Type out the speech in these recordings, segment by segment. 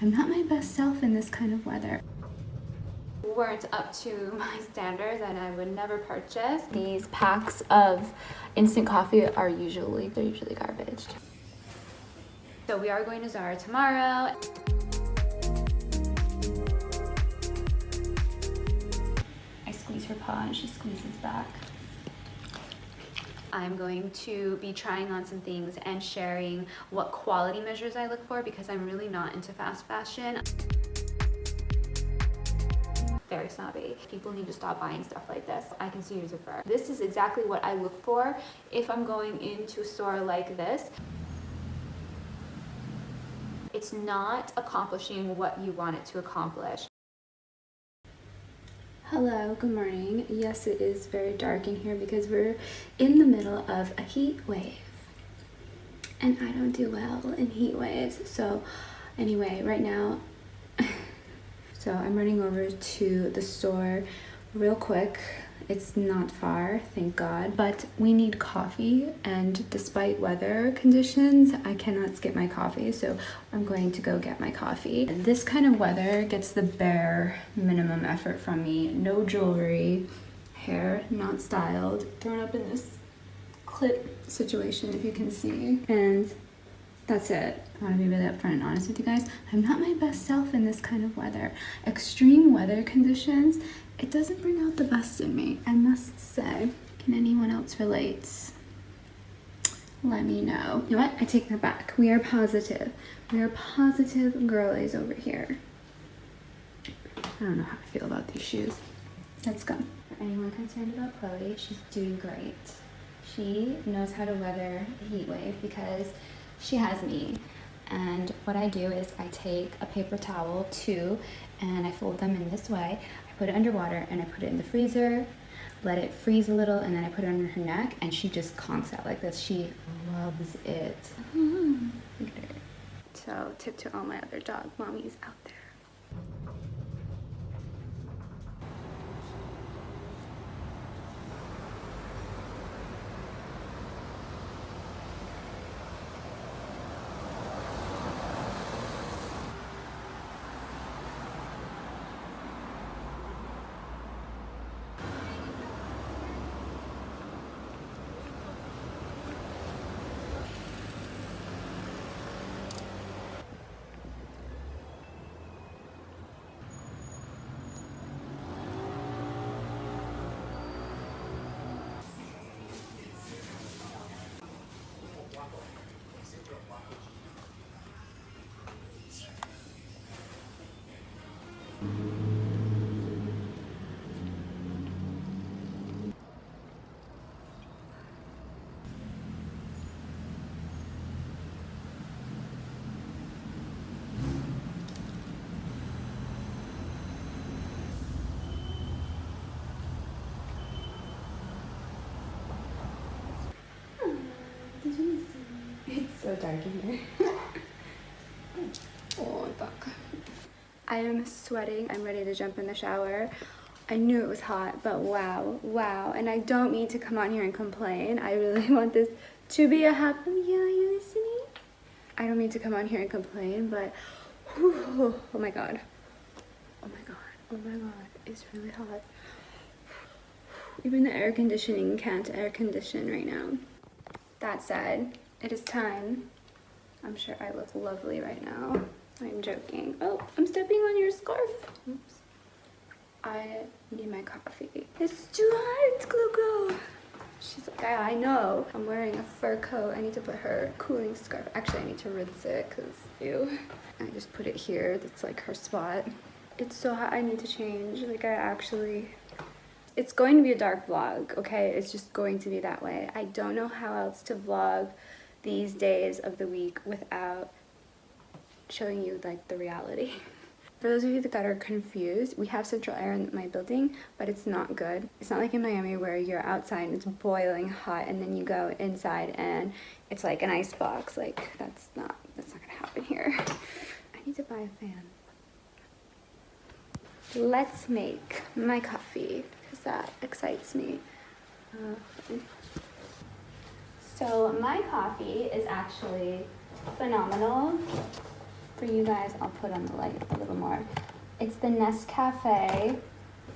I'm not my best self in this kind of weather. Weren't up to my standards and I would never purchase. These packs of instant coffee are usually garbage. So we are going to Zara tomorrow. I squeeze her paw and she squeezes back. I'm going to be trying on some things and sharing what quality measures I look for because I'm really not into fast fashion. Very snobby. People need to stop buying stuff like this. I can see you prefer. This is exactly what I look for if I'm going into a store like this. It's not accomplishing what you want it to accomplish. Hello, good morning. Yes, it is very dark in here because we're in the middle of a heat wave. And I don't do well in heat waves. So anyway, right now, so I'm running over to the store real quick. It's not far, thank God, but we need coffee, and despite weather conditions, I cannot skip my coffee, so I'm going to go get my coffee. This kind of weather gets the bare minimum effort from me. No jewelry, hair not styled, thrown up in this clip situation if you can see, and that's it. I want to be really upfront and honest with you guys. I'm not my best self in this kind of weather. Extreme weather conditions, it doesn't bring out the best in me, I must say. Can anyone else relate? Let me know. You know what? I take that back. We are positive. We are positive girlies over here. I don't know how I feel about these shoes. Let's go. For anyone concerned about Chloe, she's doing great. She knows how to weather the heat wave because she has me. And what I do is I take a paper towel too, and I fold them in this way. I put it under water and I put it in the freezer, let it freeze a little, and then I put it under her neck, and she just conks out like this. She loves it. Look at her. So tip to all my other dog mommies out there. It's so dark in here. Oh, fuck. I am sweating. I'm ready to jump in the shower. I knew it was hot, but wow. And I don't mean to come on here and complain. I really want this to be a happy, yeah, you listening? I don't mean to come on here and complain, but whew, oh my God. Oh my God, it's really hot. Even the air conditioning can't air condition right now. That said, it is time. I'm sure I look lovely right now. I'm joking. Oh, I'm stepping on your scarf. Oops. I need my coffee. It's too hot, Glow. She's like, I know. I'm wearing a fur coat. I need to put her cooling scarf. Actually, I need to rinse it because, ew. I just put it here. That's like her spot. It's so hot. I need to change. Like, it's going to be a dark vlog, okay? It's just going to be that way. I don't know how else to vlog these days of the week without showing you like the reality. For those of you that are confused, we have central air in my building, but it's not good. It's not like in Miami where you're outside and it's boiling hot and then you go inside and it's like an ice box. Like that's not gonna happen here. I need to buy a fan. Let's make my coffee because that excites me. So my coffee is actually phenomenal. For you guys, I'll put on the light a little more. It's the Nescafe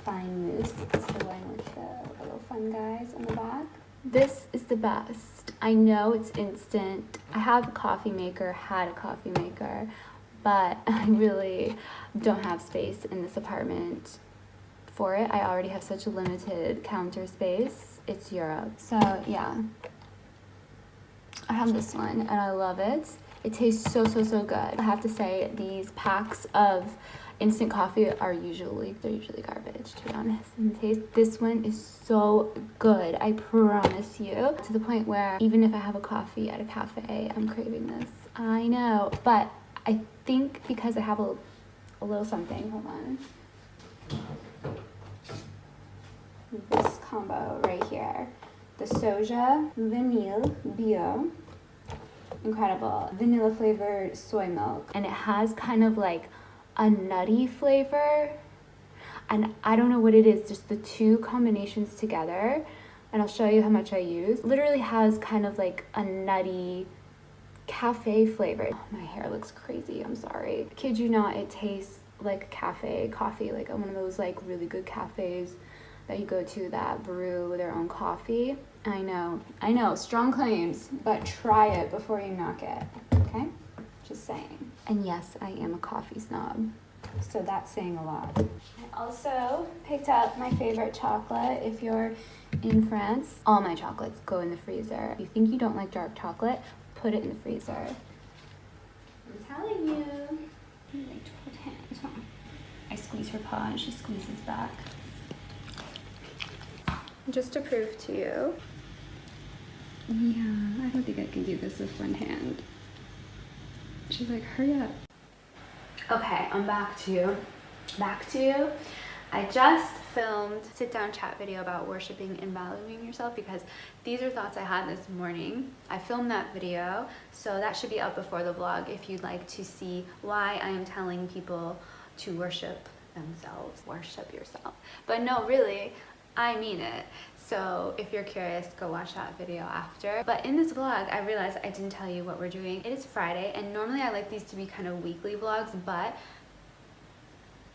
Fine Mousse. It's the one with the little fun guys on the back. This is the best. I know it's instant. I have a coffee maker, had a coffee maker, but I really don't have space in this apartment for it. I already have such a limited counter space. It's Europe. So yeah, I have this one and I love it. It tastes so good. I have to say, these packs of instant coffee are usually garbage, to be honest. And this one is so good, I promise you. To the point where even if I have a coffee at a cafe, I'm craving this. I know, but I think because I have a little something, hold on. This combo right here. The Soja Vanille Bio. Incredible. Vanilla flavored soy milk. And it has kind of like a nutty flavor. And I don't know what it is, just the two combinations together. And I'll show you how much I use. Literally has kind of like a nutty cafe flavor. Oh, my hair looks crazy, I'm sorry. Kid you not, it tastes like cafe coffee, like one of those like really good cafes that you go to that brew their own coffee. I know, strong claims, but try it before you knock it, okay? Just saying. And yes, I am a coffee snob, so that's saying a lot. I also picked up my favorite chocolate. If you're in France, all my chocolates go in the freezer. If you think you don't like dark chocolate, put it in the freezer. I'm telling you. Like 12 hands, huh? I squeeze her paw and she squeezes back. Just to prove to you. Yeah, I don't think I can do this with one hand. She's like, hurry up. Okay, I'm back to you. I just filmed a sit-down chat video about worshiping and valuing yourself because these are thoughts I had this morning. I filmed that video, so that should be up before the vlog if you'd like to see why I am telling people to worship themselves. Worship yourself. But no, really, I mean it. So if you're curious, go watch that video after. But in this vlog, I realized I didn't tell you what we're doing. It is Friday, and normally I like these to be kind of weekly vlogs, but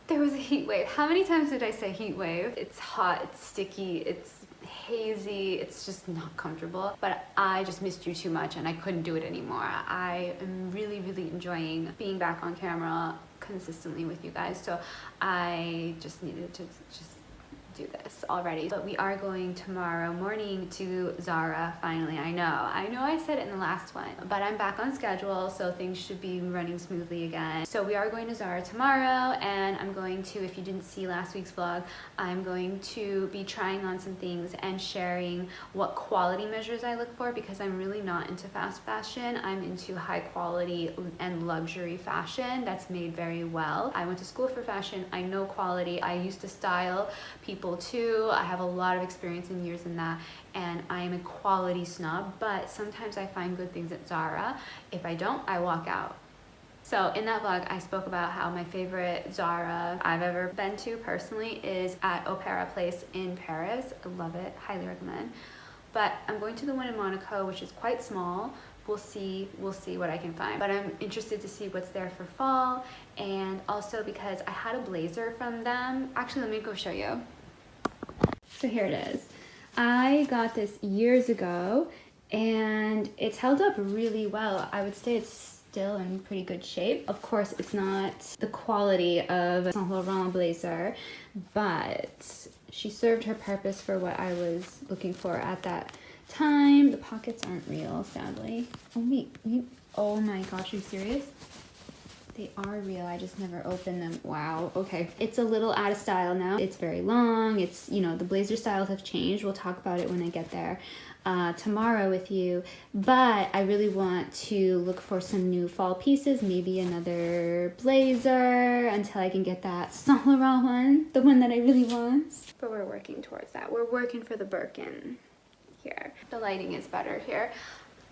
there was a heat wave. How many times did I say heat wave? It's hot, it's sticky, it's hazy, it's just not comfortable. But I just missed you too much and I couldn't do it anymore. I am really enjoying being back on camera consistently with you guys. So I just needed to do this already. But we are going tomorrow morning to Zara finally. I know I said it in the last one, but I'm back on schedule, so things should be running smoothly again. So we are going to Zara tomorrow, and I'm going to, if you didn't see last week's vlog, I'm going to be trying on some things and sharing what quality measures I look for, because I'm really not into fast fashion. I'm into high quality and luxury fashion that's made very well. I went to school for fashion. I know quality. I used to style people too. I have a lot of experience and years in that, and I am a quality snob, but sometimes I find good things at Zara. If I don't, I walk out. So in that vlog, I spoke about how my favorite Zara I've ever been to personally is at Opera Place in Paris. I love it, highly recommend. But I'm going to the one in Monaco, which is quite small. We'll see what I can find. But I'm interested to see what's there for fall, and also because I had a blazer from them. Actually, let me go show you. So here it is. I got this years ago and it's held up really well. I would say it's still in pretty good shape. Of course, it's not the quality of a Saint Laurent blazer, but she served her purpose for what I was looking for at that time. The pockets aren't real, sadly. Oh my gosh, are you serious? They are real, I just never opened them. Wow, okay. It's a little out of style now. It's very long. It's, you know, the blazer styles have changed. We'll talk about it when I get there tomorrow with you. But I really want to look for some new fall pieces, maybe another blazer until I can get that Saint Laurent one, the one that I really want. But we're working towards that. We're working for the Birkin here. The lighting is better here.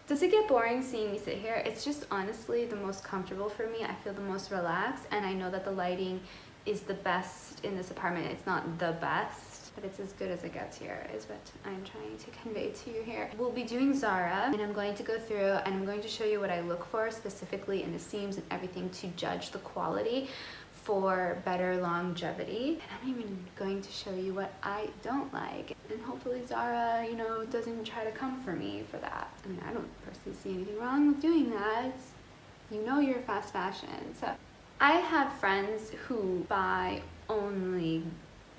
Does it get boring seeing me sit here? It's just honestly the most comfortable for me. I feel the most relaxed, and I know that the lighting is the best in this apartment. It's not the best, but it's as good as it gets here is what I'm trying to convey to you here. We'll be doing Zara, and I'm going to go through and I'm going to show you what I look for specifically in the seams and everything to judge the quality for better longevity. And I'm even going to show you what I don't like, and hopefully Zara, you know, doesn't try to come for me for that. I mean, I don't personally see anything wrong with doing that. You know, you're fast fashion. So I have friends who buy only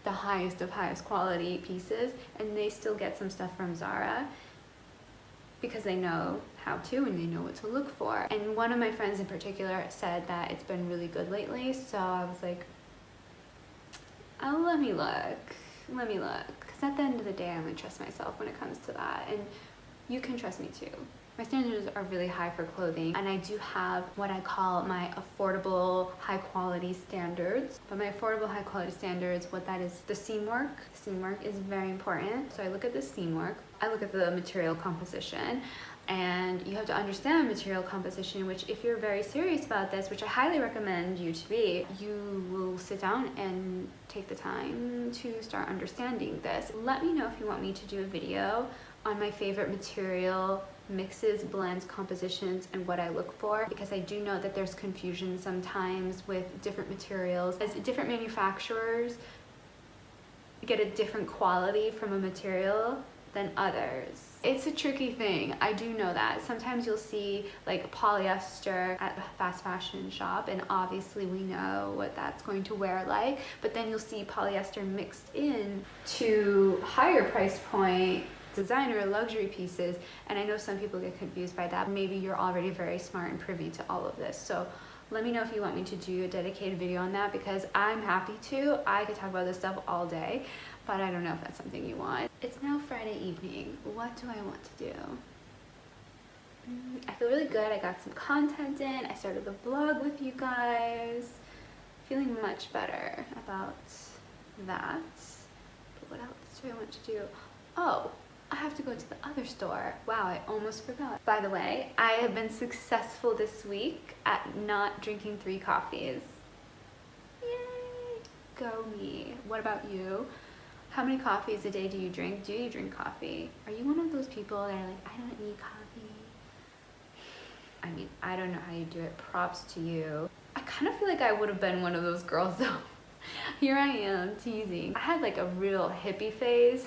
the highest of highest quality pieces, and they still get some stuff from Zara because they know how to and they know what to look for. And one of my friends in particular said that it's been really good lately, so I was like, oh, let me look, because at the end of the day, I'm gonna trust myself when it comes to that, and you can trust me too. My standards are really high for clothing, and I do have what I call my affordable high quality standards. But my affordable high quality standards, what that is, the seam work. The seam work is very important. So I look at the seam work, I look at the material composition, and you have to understand material composition, which if you're very serious about this, which I highly recommend you to be, you will sit down and take the time to start understanding this. Let me know if you want me to do a video on my favorite material mixes, blends, compositions, and what I look for, because I do know that there's confusion sometimes with different materials, as different manufacturers get a different quality from a material than others. It's a tricky thing, I do know that. Sometimes you'll see like polyester at a fast fashion shop, and obviously we know what that's going to wear like, but then you'll see polyester mixed in to higher price point designer luxury pieces, and I know some people get confused by that. Maybe you're already very smart and privy to all of this, so let me know if you want me to do a dedicated video on that, because I'm happy to. I could talk about this stuff all day, but I don't know if that's something you want. It's now Friday evening. What do I want to do? I feel really good. I got some content in. I started the vlog with you guys. Feeling much better about that. But what else do I want to do? Oh, I have to go to the other store. Wow, I almost forgot. By the way, I have been successful this week at not drinking 3 coffees. Yay! Go me. What about you? How many coffees a day do you drink? Do you drink coffee? Are you one of those people that are like, I don't need coffee? I mean, I don't know how you do it. Props to you. I kind of feel like I would have been one of those girls though. Here I am teasing. I had like a real hippie phase.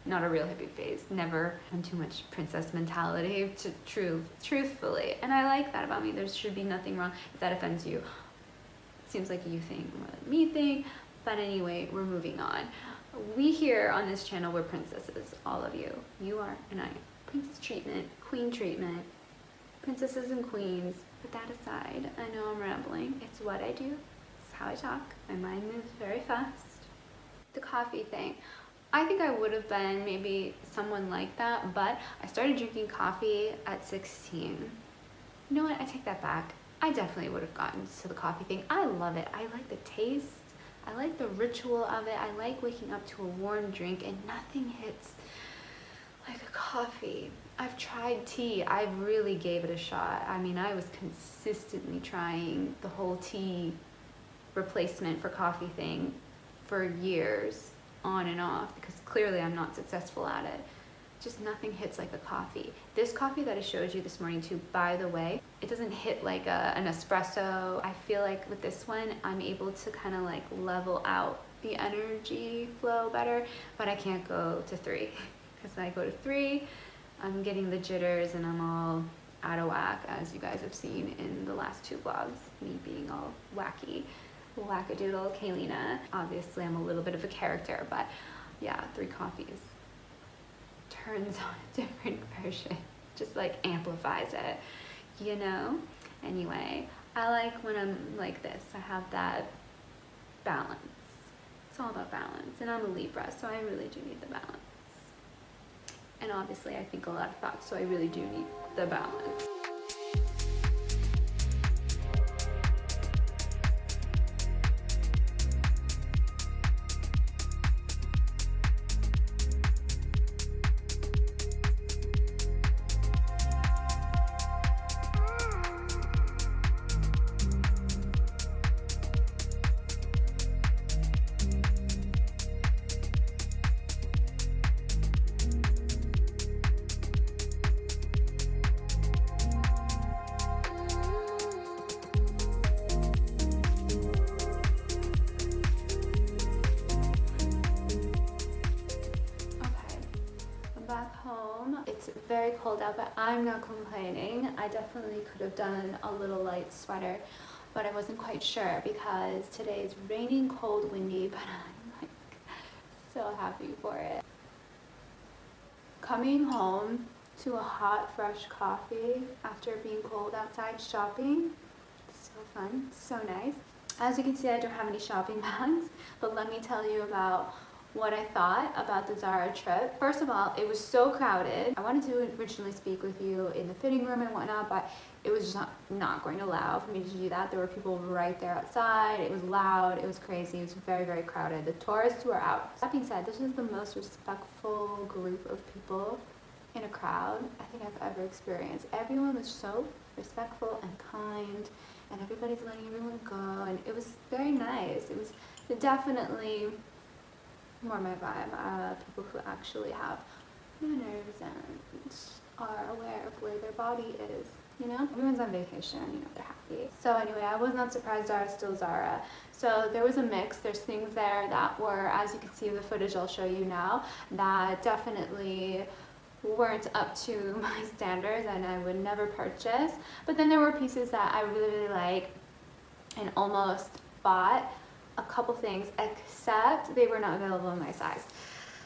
Not a real hippie phase. Never on too much princess mentality, truthfully. And I like that about me. There should be nothing wrong. If that offends you, it seems like you think more than me think. But anyway, we're moving on. We here on this channel, we're princesses. All of you. You are and I am. Princess treatment, queen treatment, princesses and queens. Put that aside. I know I'm rambling. It's what I do. It's how I talk. My mind moves very fast. The coffee thing. I think I would have been maybe someone like that, but I started drinking coffee at 16. You know what? I take that back. I definitely would have gotten to the coffee thing. I love it. I like the taste. I like the ritual of it. I like waking up to a warm drink, and nothing hits like a coffee. I've tried tea. I really gave it a shot. I mean, I was consistently trying the whole tea replacement for coffee thing for years, on and off, because clearly I'm not successful at it. Just nothing hits like a coffee. This coffee that I showed you this morning too, by the way, it doesn't hit like an espresso. I feel like with this one, I'm able to kind of like level out the energy flow better, but I can't go to 3, because I go to 3, I'm getting the jitters and I'm all out of whack, as you guys have seen in the last 2 vlogs, me being all wacky. Wackadoodle Kayleena. Obviously I'm a little bit of a character, but yeah, 3 coffees turns on a different version, just like amplifies it, you know? Anyway, I like when I'm like this. I have that balance. It's all about balance, and I'm a Libra, so I really do need the balance. And obviously I think a lot of thoughts, so I really do need the balance. It's very cold out, but I'm not complaining. I definitely could have done a little light sweater, but I wasn't quite sure because today is raining, cold, windy, but I'm like so happy for it. Coming home to a hot, fresh coffee after being cold outside shopping, it's so fun, so nice. As you can see, I don't have any shopping bags, but let me tell you about what I thought about the Zara trip. First of all, it was so crowded. I wanted to originally speak with you in the fitting room and whatnot, but it was just not going to allow for me to do that. There were people right there outside. It was loud. It was crazy. It was very, very crowded. The tourists were out. That being said, this was the most respectful group of people in a crowd I think I've ever experienced. Everyone was so respectful and kind, and everybody's letting everyone go, and it was very nice. It was definitely more my vibe. People who actually have manners and are aware of where their body is, you know? Everyone's on vacation, you know, they're happy. So anyway, I was not surprised Zara's still Zara. So there was a mix. There's things there that were, as you can see in the footage I'll show you now, that definitely weren't up to my standards and I would never purchase. But then there were pieces that I really, really like and almost bought a couple things, except they were not available in my size.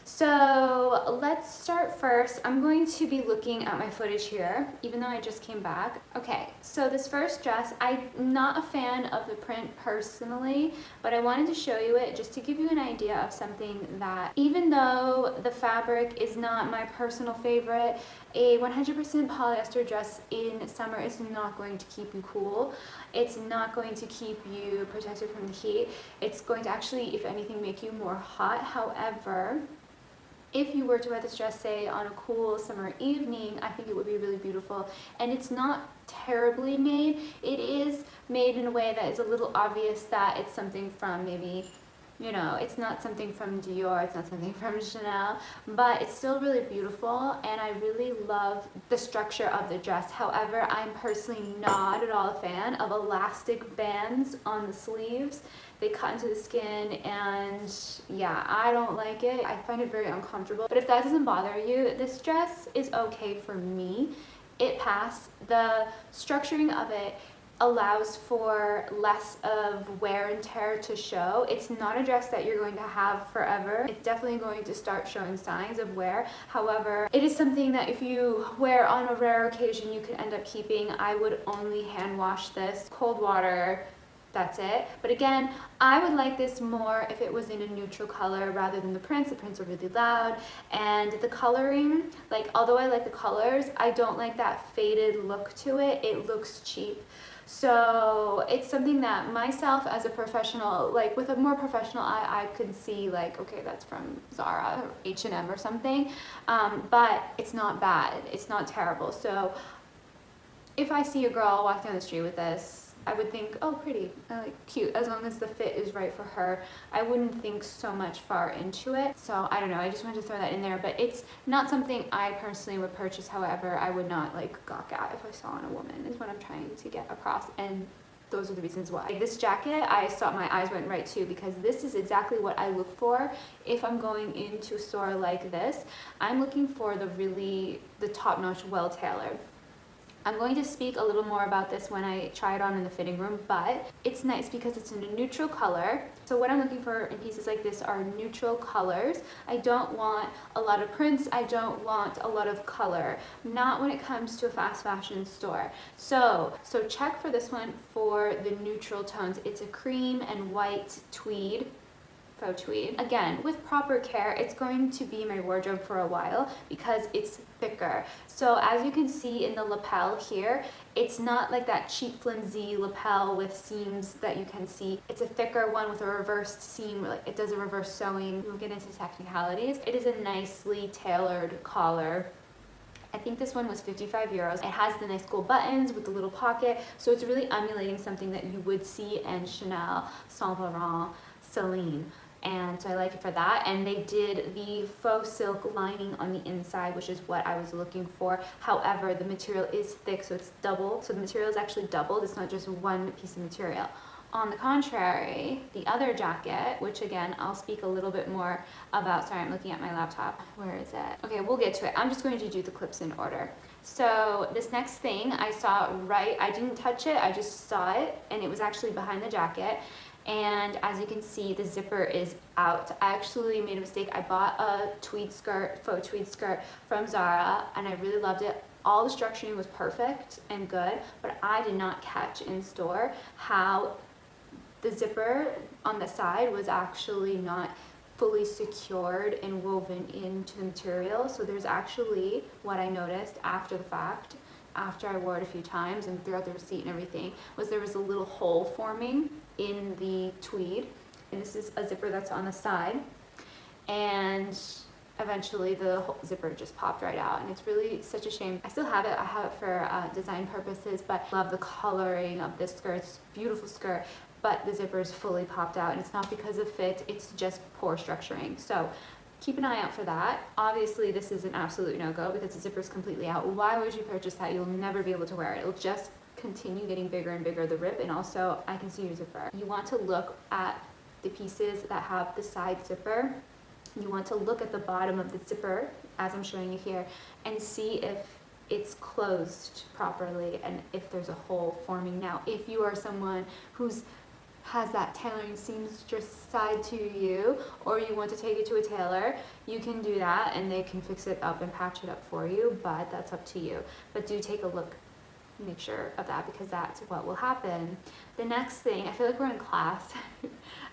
So let's start first. I'm going to be looking at my footage here, even though I just came back. Okay, so this first dress, I'm not a fan of the print personally, but I wanted to show you it just to give you an idea of something that, even though the fabric is not my personal favorite, a 100% polyester dress in summer is not going to keep you cool. It's not going to keep you protected from the heat. It's going to actually, if anything, make you more hot. However, if you were to wear this dress, say, on a cool summer evening, I think it would be really beautiful. And it's not terribly made. It is made in a way that is a little obvious that it's something from maybe, you know, it's not something from Dior, it's not something from Chanel, but it's still really beautiful, and I really love the structure of the dress. However, I'm personally not at all a fan of elastic bands on the sleeves. They cut into the skin, and yeah, I don't like it. I find it very uncomfortable. But if that doesn't bother you, this dress is okay for me. It passed. The structuring of it allows for less of wear and tear to show. It's not a dress that you're going to have forever. It's definitely going to start showing signs of wear. However, it is something that if you wear on a rare occasion, you could end up keeping. I would only hand wash this, cold water, that's it. But again, I would like this more if it was in a neutral color rather than the prints. The prints are really loud, and the coloring, like, although I like the colors, I don't like that faded look to it. It looks cheap. So it's something that myself as a professional, like with a more professional eye, I could see like, okay, that's from Zara or H&M or something, but it's not bad. It's not terrible. So if I see a girl walk down the street with this, I would think, oh, pretty, like, cute, as long as the fit is right for her. I wouldn't think so much far into it. So I don't know, I just wanted to throw that in there, but it's not something I personally would purchase. However, I would not like gawk at if I saw on a woman, is what I'm trying to get across. And those are the reasons why. Like this jacket, I saw, my eyes went right to, because this is exactly what I look for if I'm going into a store like this. I'm looking for the top-notch, well-tailored. I'm going to speak a little more about this when I try it on in the fitting room, but it's nice because it's in a neutral color. So what I'm looking for in pieces like this are neutral colors. I don't want a lot of prints. I don't want a lot of color, not when it comes to a fast fashion store. So check for this one for the neutral tones. It's a cream and white tweed. Faux tweed. Again, with proper care, it's going to be my wardrobe for a while because it's thicker. So as you can see in the lapel here, it's not like that cheap flimsy lapel with seams that you can see. It's a thicker one with a reversed seam, like it does a reverse sewing. We'll get into technicalities. It is a nicely tailored collar. I think this one was 55 euros. It has the nice gold buttons with the little pocket, so it's really emulating something that you would see in Chanel, Saint Laurent, Celine. And so I like it for that. And they did the faux silk lining on the inside, which is what I was looking for. However, the material is thick, so it's double. So the material is actually doubled. It's not just one piece of material. On the contrary, the other jacket, which again, I'll speak a little bit more about, sorry, I'm looking at my laptop. Where is it? Okay, we'll get to it. I'm just going to do the clips in order. So this next thing I saw I didn't touch it, I just saw it, and it was actually behind the jacket. And as you can see, the zipper is out. I actually made a mistake. I bought a tweed skirt, faux tweed skirt from Zara, and I really loved it. All the structuring was perfect and good, but I did not catch in store how the zipper on the side was actually not fully secured and woven into the material. So there's actually, what I noticed after the fact, after I wore it a few times and throughout the receipt and everything, was there was a little hole forming in the tweed. And this is a zipper that's on the side. And eventually the whole zipper just popped right out, and it's really such a shame. I still have it. I have it for design purposes, but I love the coloring of this skirt. It's a beautiful skirt, but the zipper is fully popped out, and it's not because of fit, it's just poor structuring. So keep an eye out for that. Obviously this is an absolute no-go because the zipper is completely out. Why would you purchase that? You'll never be able to wear it. It'll just continue getting bigger and bigger, the rip, and also I can see your zipper. You want to look at the pieces that have the side zipper. You want to look at the bottom of the zipper, as I'm showing you here, and see if it's closed properly and if there's a hole forming. Now, if you are someone who's has that tailoring seamstress side to you, or you want to take it to a tailor, you can do that and they can fix it up and patch it up for you, but that's up to you. But do take a look, make sure of that, because that's what will happen. The next thing, I feel like we're in class.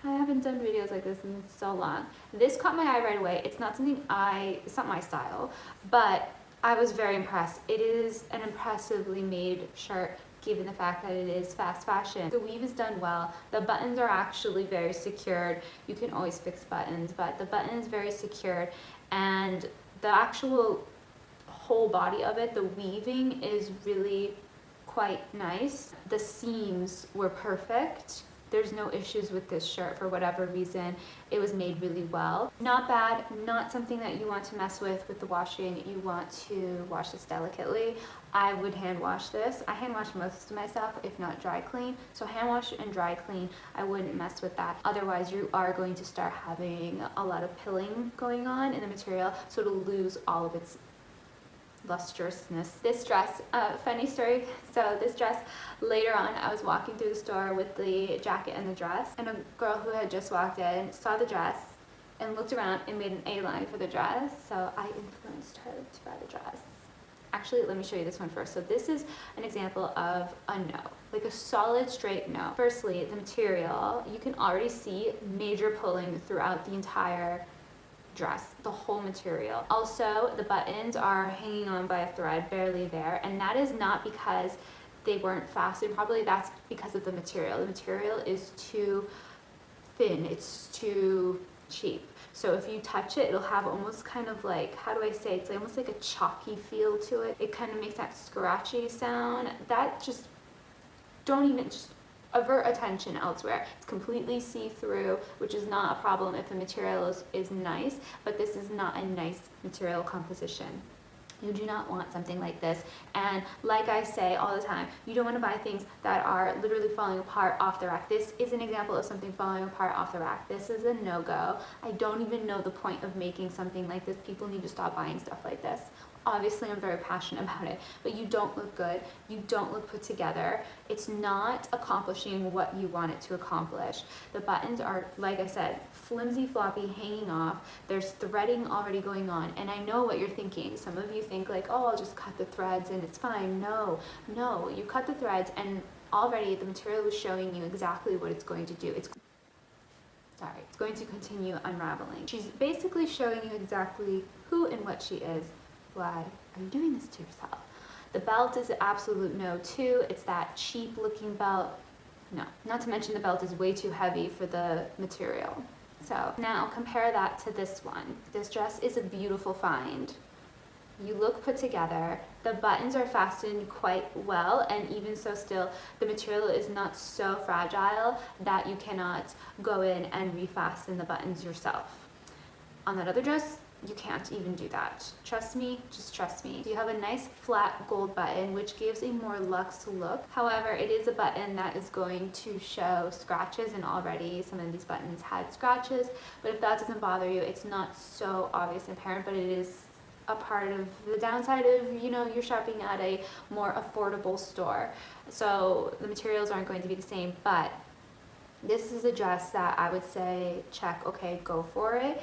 I haven't done videos like this in so long. This caught my eye right away. It's not something it's not my style, but I was very impressed. It is an impressively made shirt, given the fact that it is fast fashion. The weave is done well. The buttons are actually very secured. You can always fix buttons, but the button is very secured, and the actual whole body of it, the weaving is really quite nice. The seams were perfect. There's no issues with this shirt for whatever reason. It was made really well. Not bad, not something that you want to mess with the washing. You want to wash this delicately. I would hand wash this. I hand wash most of my stuff, if not dry clean. So hand wash and dry clean, I wouldn't mess with that. Otherwise, you are going to start having a lot of pilling going on in the material, so it'll lose all of its lustrousness. This dress, funny story, so this dress, later on I was walking through the store with the jacket and the dress, and a girl who had just walked in saw the dress and looked around and made an A-line for the dress, so I influenced her to buy the dress. Actually, let me show you this one first. So this is an example of a no, like a solid straight no. Firstly, the material, you can already see major pulling throughout the entire dress, the whole material. Also, the buttons are hanging on by a thread, barely there, and that is not because they weren't fastened properly. That's because of the material. The material is too thin, it's too cheap. So if you touch it, it'll have almost kind of like, how do I say, it's almost like a chalky feel to it. It kind of makes that scratchy sound. That just, don't even, just avert attention elsewhere. It's completely see-through, which is not a problem if the material is nice, but this is not a nice material composition. You do not want something like this. And like I say all the time, you don't want to buy things that are literally falling apart off the rack. This is an example of something falling apart off the rack. This is a no-go. I don't even know the point of making something like this. People need to stop buying stuff like this. Obviously, I'm very passionate about it, but you don't look good. You don't look put together. It's not accomplishing what you want it to accomplish. The buttons are, like I said, flimsy, floppy, hanging off. There's threading already going on, and I know what you're thinking. Some of you think like, oh, I'll just cut the threads and it's fine. No, you cut the threads, and already the material is showing you exactly what it's going to do. It's going to continue unraveling. She's basically showing you exactly who and what she is. Why are you doing this to yourself? The belt is an absolute no too. It's that cheap looking belt. No, not to mention the belt is way too heavy for the material. So now compare that to this one. This dress is a beautiful find. You look put together. The buttons are fastened quite well, and even so still, the material is not so fragile that you cannot go in and refasten the buttons yourself. On that other dress, you can't even do that. Trust me, just trust me. You have a nice flat gold button, which gives a more luxe look. However, it is a button that is going to show scratches, and already some of these buttons had scratches, but if that doesn't bother you, it's not so obvious and apparent, but it is a part of the downside of, you know, you're shopping at a more affordable store. So the materials aren't going to be the same, but this is a dress that I would say check, okay, go for it.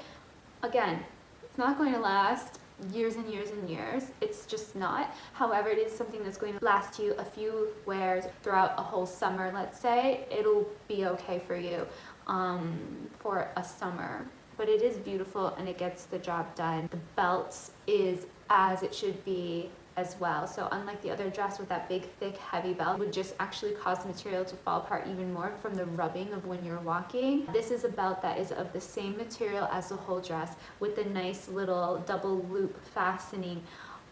Again, it's not going to last years and years and years. It's just not. However, it is something that's going to last you a few wears throughout a whole summer, let's say. It'll be okay for you for a summer. But it is beautiful and it gets the job done. The belt is as it should be as well. So unlike the other dress with that big, thick, heavy belt, would just actually cause the material to fall apart even more from the rubbing of when you're walking. This is a belt that is of the same material as the whole dress, with the nice little double loop fastening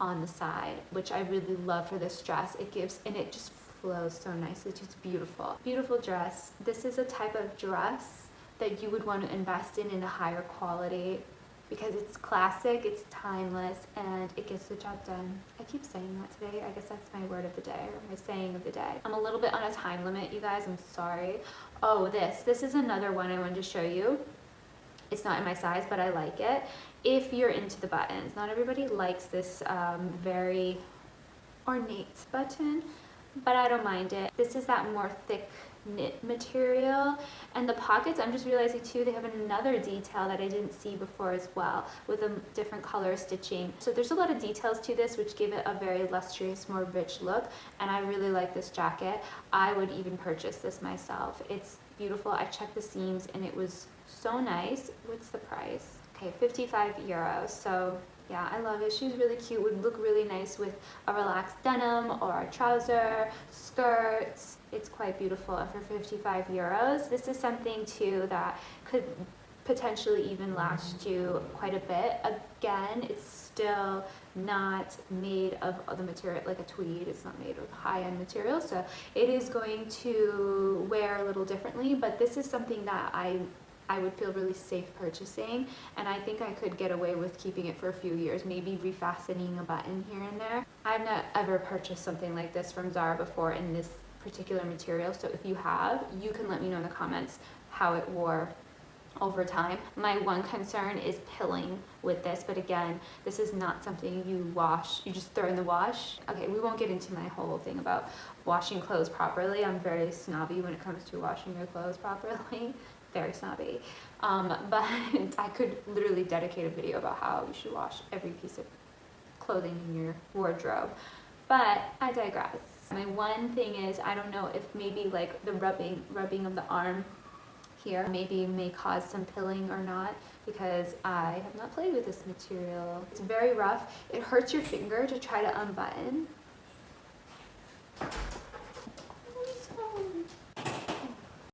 on the side, which I really love for this dress. It gives, and it just flows so nicely. It's just beautiful. Beautiful dress. This is a type of dress that you would want to invest in a higher quality, because it's classic, it's timeless, and it gets the job done. I keep saying that today. I guess that's my word of the day, or my saying of the day. I'm a little bit on a time limit, you guys. I'm sorry. Oh, this is another one I wanted to show you. It's not in my size, but I like it. If you're into the buttons, not everybody likes this very ornate button, but I don't mind it. This is that more thick knit material, and the pockets, I'm just realizing too, they have another detail that I didn't see before as well, with a different color stitching. So there's a lot of details to this which give it a very lustrous, more rich look, and I really like this jacket. I would even purchase this myself. It's beautiful. I checked the seams and it was so nice. What's the price? Okay, 55 euros. So yeah, I love it. She's really cute. Would look really nice with a relaxed denim or a trouser, skirts. It's quite beautiful. And for 55 euros, this is something too that could potentially even last you quite a bit. Again, it's still not made of the material like a tweed. It's not made of high-end material, so it is going to wear a little differently, but this is something that I would feel really safe purchasing, and I think I could get away with keeping it for a few years, maybe refastening a button here and there. I've not ever purchased something like this from Zara before in this particular material, so if you have, you can let me know in the comments how it wore over time. My one concern is pilling with this, but again, this is not something you wash, you just throw in the wash. Okay, we won't get into my whole thing about washing clothes properly. I'm very snobby when it comes to washing your clothes properly. Very snobby, but I could literally dedicate a video about how you should wash every piece of clothing in your wardrobe, but I digress. My one thing is, I don't know if maybe like the rubbing of the arm here maybe may cause some pilling or not, because I have not played with this material. It's very rough. It hurts your finger to try to unbutton.